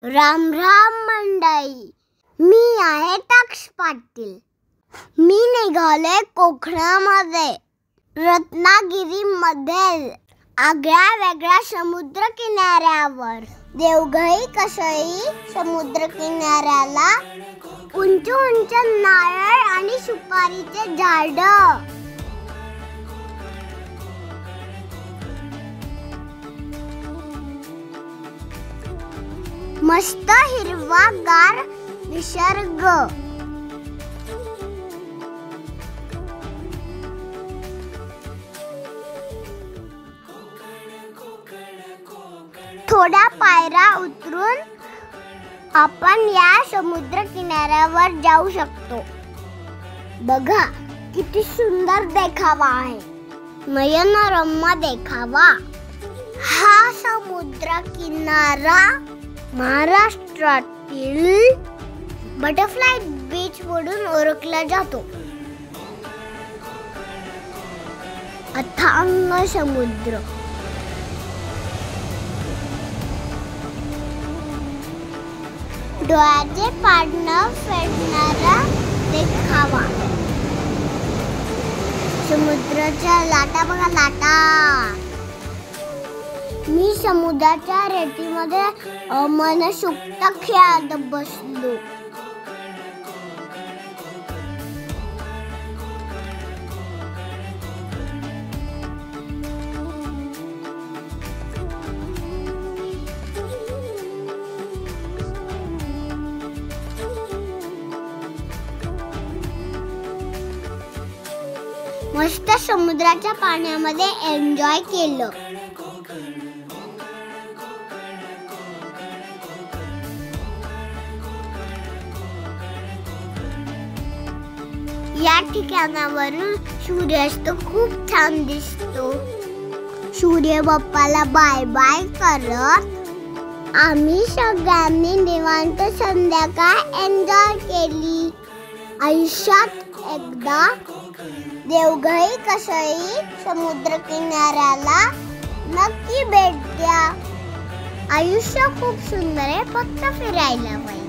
राम राम मंडळी, मी आहे तक्ष पाटील। मी निघाले कोकणामध्ये रत्नागिरीमध्ये आगळ्या वेगळ्या समुद्र किनाऱ्यावर। देवघई कशई समुद्र किनाऱ्याला उंच उंच नारळ आणि सुपारीचे झाड, मस्त हिरवागार निसर्ग। थोड्या पायऱ्या उतरून आपण या समुद्र किनाऱ्यावर जाऊ शकतो। बघा किती सुंदर देखावा आहे, नयनरम्य देखावा। हा समुद्र किनारा महाराष्ट्रातील बटरफ्लाय बीच म्हणून ओळखला जातो। अथांग समुद्र, डोळ्याचे पारणं फेडणारा देखावा। समुद्राच्या लाटा बघा, लाटा। मी समुद्राच्या रेतीमध्ये मनसोक्त खेळत बसलो। मस्त समुद्राच्या पाण्यामध्ये एन्जॉय केलं। या ठिकाणावरून सूर्यास्त खूप छान दिसतो। सूर्य बाप्पाला बाय बाय करत आम्ही सगळ्यांनी निवांत संध्याकाळ एन्जॉय केली। आयुष्यात एकदा देवघई कशई समुद्र किनाऱ्याला नक्की भेट द्या। आयुष्य खूप सुंदर आहे, फक्त फिरायला पाहिजे।